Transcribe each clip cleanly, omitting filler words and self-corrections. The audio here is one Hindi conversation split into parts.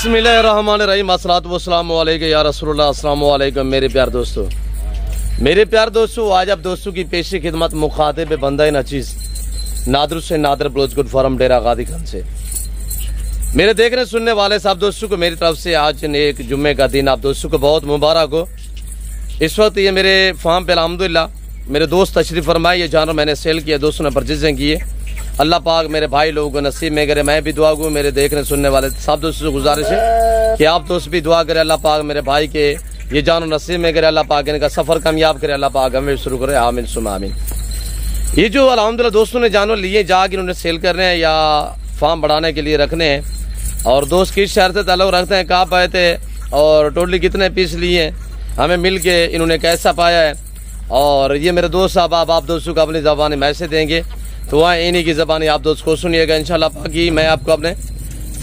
बिस्मिल्लाहिर्रहमानिर्रहीम अस्सलातु वस्सलामु अलैका या रसूलुल्लाह। अस्सलामु अलैकुम मेरे प्यार दोस्तों, आज आप दोस्तों की पेशी खिदमत मुखातिब बंदा नचीज नादर से नादर ब्लोच गुड फॉरम डेरा गादी खान से मेरे देखने सुनने वाले सब दोस्तों को मेरी तरफ से आज एक जुम्मे का दिन आप दोस्तों को बहुत मुबारक हो। इस वक्त ये मेरे फार्म पे अल्हम्दुलिल्लाह मेरे दोस्त तशरीफ फरमाए, ये जानवर मैंने सेल किया, दोस्तों ने परचेजिंग की है। अल्लाह पाक मेरे भाई लोगों को नसीब में करे। मैं भी दुआ करूँ, मेरे देखने सुनने वाले सब दोस्तों से गुजारिश है कि आप दोस्त भी दुआ करें, अल्लाह पाक मेरे भाई के ये जानवर नसीब में करे, अल्लाह पाक इनका सफर कामयाब करे, अल्लाह पाक हमें शुरू करे, आमीन सुमा आमीन। ये जो अल्हम्दुलिल्लाह दोस्तों ने जानवर लिए जाके इन्होंने सेल करने हैं या फार्म बढ़ाने के लिए रखने हैं, और दोस्त किस शहर से ताल्लुक रखते हैं, कहाँ पाए थे और टोटली कितने पीस लिए, हमें मिल के इन्होंने कैसा पाया है। और ये मेरे दोस्त साहब आप दोस्तों को अपनी ज़बानी मैसेज देंगे, तो वहाँ इन्हीं की ज़बानी आप दोस्त को सुनिएगा इंशाल्लाह। बाकी मैं आपको अपने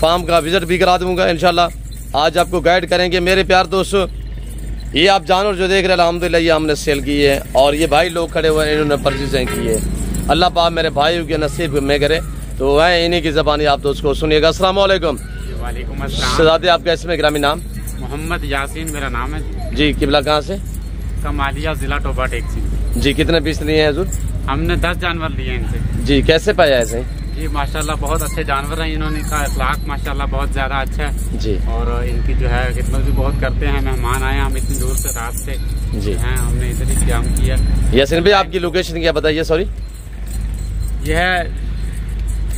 फार्म का विजिट भी करा दूंगा इंशाल्लाह, आज आपको गाइड करेंगे। मेरे प्यार दोस्तों, ये आप जानवर जो देख रहे हैं अल्हम्दुलिल्लाह ये हमने सेल किए हैं, और ये भाई लोग खड़े हुए हैं इन्होंने परचेजिंग की है। अल्लाह पाक मेरे भाइयों के नसीब में करे, तो वह इन्हीं की ज़बानी आप दोस्त को सुनिएगा। अस्सलाम वालेकुम। वालेकुम अस्सलाम। शहजादे आपका इसमें ग्रामी नाम? मोहम्मद यासीन मेरा नाम है जी। किबला कहाँ से? कमालिया जिला टोबा टेक्सी जी। कितने पीस लिए हैं हजूर? हमने 10 जानवर लिए इनसे जी। कैसे पाया ऐसे? जी माशाल्लाह बहुत अच्छे जानवर हैं, इन्होंने का अखलाक माशाल्लाह बहुत ज्यादा अच्छा है जी, और इनकी जो है खिदमत भी बहुत करते हैं। मेहमान आए हम इतनी दूर से रात से जी हैं, हमने इधर ही क्याम किया। यासीन भाई आपकी लोकेशन क्या बताइए? सॉरी, यह है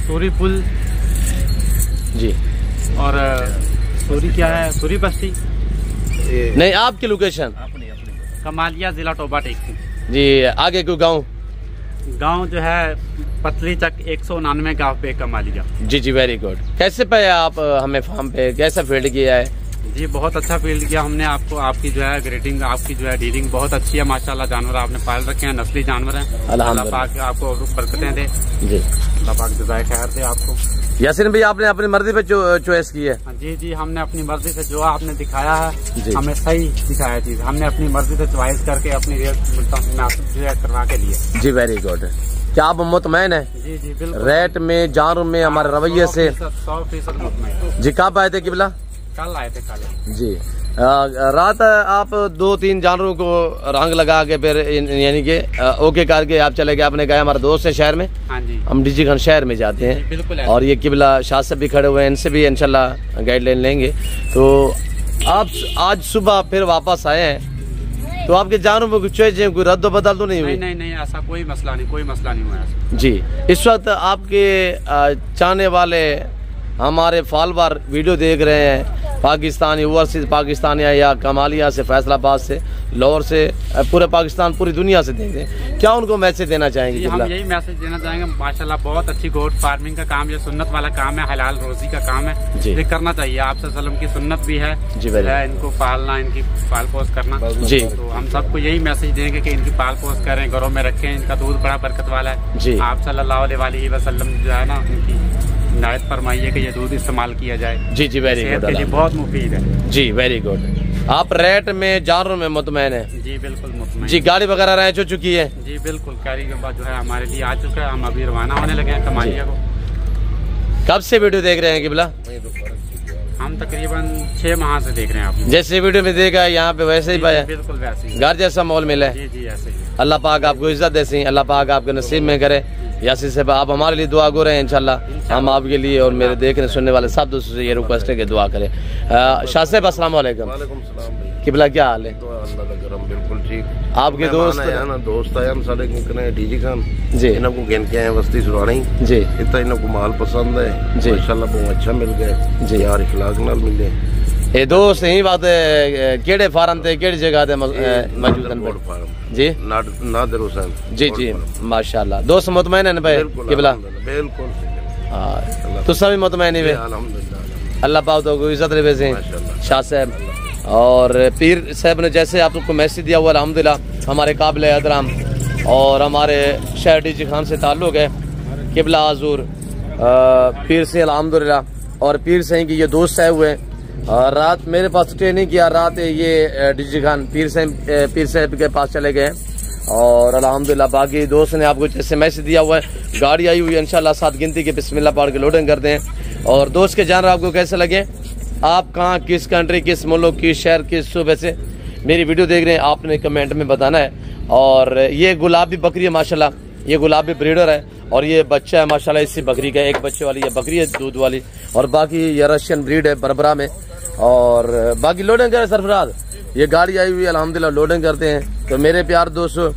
सूरी पुल जी, और सूरी क्या है, सूरी बस्ती नहीं, आपकी लोकेशन? कमालिया जिला टोबा टेक्सी जी। आगे कोई गांव जो है पतली चक 199 गांव पे कमालिया। जी जी, वेरी गुड। कैसे पाया आप हमें फार्म पे, कैसा फील्ड किया है? जी बहुत अच्छा फील्ड किया हमने आपको। आपकी जो है ग्रेडिंग, आपकी जो है डीलिंग बहुत अच्छी है माशाल्लाह। जानवर आपने पाल रखे हैं, नस्ली जानवर हैं। अल्लाह पाक आपको बरकतें दे जी, अल्लाह पाक जज़ाए खैर दे आपको। यासीन भाई आपने अपनी मर्जी पे चॉइस की है? जी जी, हमने अपनी मर्जी से जो आपने दिखाया है हमें सही दिखाया चीज, हमने अपनी मर्जी से चॉइस करके अपनी मुनासिब जो है करवा के लिए। जी वेरी गुड। क्या आप मुतमैन है? जी जी बिल्कुल। रेट में, जानवर में, हमारे रवैये से? 100% मुतमैन। जी कब आए थे किबला? कल आए थे कल जी। रात आप 2-3 जानवरों को रंग लगा के फिर यानी कि ओके करके आप चले गए। आपने कहा हमारा दोस्त है शहर में, हाँ जी, हम डीजी खान शहर में जाते हैं। बिल्कुल। और ये किबला शाह साहब भी खड़े हुए हैं, इनसे भी इंशाल्लाह गाइडलाइन लेंगे। तो आप आज सुबह फिर वापस आए हैं, तो आपके जानवरों में कुछ चॉइस कोई रद्द बदल तो नहीं हुई? नहीं नहीं, ऐसा कोई मसला नहीं, कोई मसला नहीं हुआ जी। इस वक्त आपके चाहने वाले हमारे फॉलोअर वीडियो देख रहे हैं, पाकिस्तानी, ओवरसीज पाकिस्तानी या कमालिया से, फैसलाबाद से, लाहौर से, पूरे पाकिस्तान, पूरी दुनिया से देख रहे हैं, क्या उनको मैसेज देना चाहेंगे? हम यही मैसेज देना चाहेंगे माशाल्लाह बहुत अच्छी गोट फार्मिंग का काम, ये सुन्नत वाला काम है, हलाल रोजी का काम है, ये करना चाहिए। आप सल्लम की सुन्नत भी है जी, इनको पालना, इनकी पाल पोस करना जी। तो हम सबको यही मैसेज देंगे कि इनकी पाल पोस करें, घरों में रखें, इनका दूध बड़ा बरकत वाला है जी। आप सल्लल्लाहु अलैहि वसल्लम जो है ना इनकी हिदायत फरमाइए कि ये दूध इस्तेमाल किया जाए। जी जी, वेरी गुड, के लिए बहुत मुफीद है जी, वेरी गुड। आप रेट में, जानवरों में मुतमैन है? जी बिल्कुल मुतमैन जी। गाड़ी वगैरह रह चुकी है? जी बिल्कुल, गाड़ी के बाद जो है हमारे लिए आ चुका है, हम अभी रवाना होने लगे हैं कमालिया को। कब से वीडियो देख रहे हैं किबला? हम तकरीबन 6 माह से देख रहे हैं। आप जैसे वीडियो में देखा यहाँ पे वैसे ही पाया? बिल्कुल वैसे ही, घर जैसा माहौल मिला है? जी जी ऐसे ही। अल्लाह पाक आपको इज्जत दे, अल्लाह पाक आपके नसीब में करे। यासीन साहब आप हमारे लिए दुआ गो रहे हैं इंशाल्लाह, हम आपके लिए और मेरे देखने सुनने वाले सब दोस्तों से ये रिक्वेस्ट है कि दुआ करें। शाह साहब अस्सलाम वालेकुम। किबला क्या हाल है? बिल्कुल ठीक। आपके दोस्त है ना, दोस्त आया सारे डीजी खान जी, इनको गिन के आए बस्ती सुरानी जी। इतना इनको माल पसंद है जी, इंशाल्लाह बहुत अच्छा मिल गया जी, यार इखलाक नाल मिले। ये दोस्त यही बात है, केड़े फार्म थे, केड़ी जगह थे मौजूद जी? नादिर हुसैन जी जी माशाल्लाह। दोस्त मुतमैन है भाई किबला? बिल्कुल। तुसा भी मुतमैन ही? अल्लाह पाक तो इज्जत रहे वैसे शाह साहब और पीर साहब ने जैसे आपको मैसेज दिया हुआ अल्हम्दुलिल्लाह हमारे काबिल एहतराम और हमारे शहर डीजी खान से ताल्लुक है किबला हजूर पीर से अल्हम्दुलिल्लाह। और पीर से की ये दोस्त आए हुए हैं, रात मेरे पास स्टे नहीं किया, रात ये डीजी खान पीर साहब के पास चले गए और अल्हम्दुलिल्लाह बाकी दोस्त ने आपको जैसे मैसेज दिया हुआ है, गाड़ी आई हुई है इंशाल्लाह 7 गिनती के बिस्मिल्लाह पढ़ के लोडिंग करते हैं। और दोस्त के जानवर आपको कैसे लगे? आप कहाँ, किस कंट्री, किस मुल्क, किस शहर, किस सूबे से मेरी वीडियो देख रहे हैं, आपने कमेंट में बताना है। और ये गुलाबी बकरी है माशाल्लाह, ये गुलाबी ब्रीडर है और ये बच्चा है माशाल्लाह इसी बकरी का, एक बच्चे वाली ये बकरी है दूध वाली। और बाकी ये रशियन ब्रीड है बरबरा में। और बाकी लोडिंग करे सरफराज, ये गाड़ी आई हुई है अल्हम्दुलिल्लाह, लोडिंग करते हैं। तो मेरे प्यार दोस्तों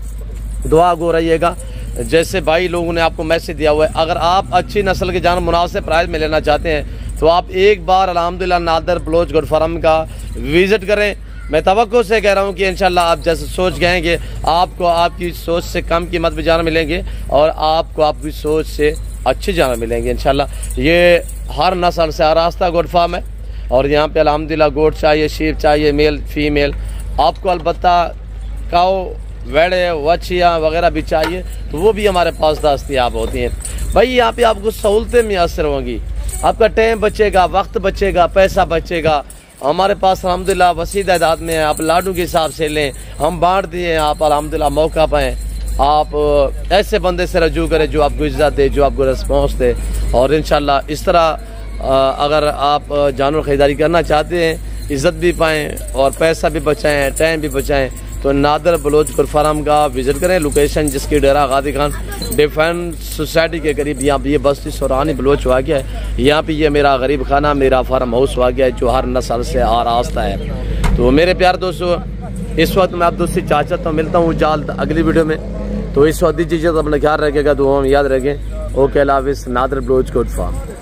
दुआ गो रहिएगा। जैसे भाई लोगों ने आपको मैसेज दिया हुआ है, अगर आप अच्छी नस्ल के जानवर मुनासिब प्राइस में लेना चाहते हैं तो आप एक बार अल्हम्दुलिल्लाह नादर बलोच गोट फार्म का विजिट करें। मैं तवक्को से कह रहा हूँ कि इंशाल्लाह आप जैसे सोच गए कि आपको आपकी सोच से कम कीमत में जानवर मिलेंगे और आपको आपकी सोच से अच्छे जानवर मिलेंगे इंशाल्लाह। ये हर नस्ल से आरास्ता गोट फार्म है और यहाँ पे अल्हम्दुलिल्लाह गोट चाहिए, शीप चाहिए, मेल फीमेल, आपको अलबत्ता काऊ वेड़े वछियाँ वगैरह भी चाहिए तो वो भी हमारे पास दस्तयाब होती हैं। भाई यहाँ पे आपको सहूलतें मैसर होंगी, आपका टाइम बचेगा, वक्त बचेगा, पैसा बचेगा। हमारे पास अल्हम्दुलिल्लाह वसी तादाद में है, आप लाडू के हिसाब से लें, हम बांट दिए, आप अल्हम्दुलिल्लाह मौका पाएँ। आप ऐसे बंदे से रजू करें जो आपको इज्जत दे, जो आपको रिस्पॉन्स दे। और इंशाल्लाह इस तरह अगर आप जानवर खरीदारी करना चाहते हैं, इज्जत भी पाएँ और पैसा भी बचाएँ, टाइम भी बचाएँ, तो नादर बलोच गोट फार्म का विजिट करें। लोकेशन जिसकी डेरा गादी खान डिफेंस सोसाइटी के करीब यहाँ पे ये बस्ती सोरानी बलोच हुआ गया है। यहाँ पे ये मेरा गरीब खाना, मेरा फार्म हाउस हुआ गया है जो हर नस्ल से आरास्ता है। तो मेरे प्यार दोस्तों इस वक्त मैं आप दोस्ती चाहता हूँ, मिलता हूँ जल्द अगली वीडियो में। तो इस वक्त दीजिए अपना ख्याल रखेगा, दुआ में याद रखें। ओके अल्लाह हाफिज़। Nadir Baloch goat farm.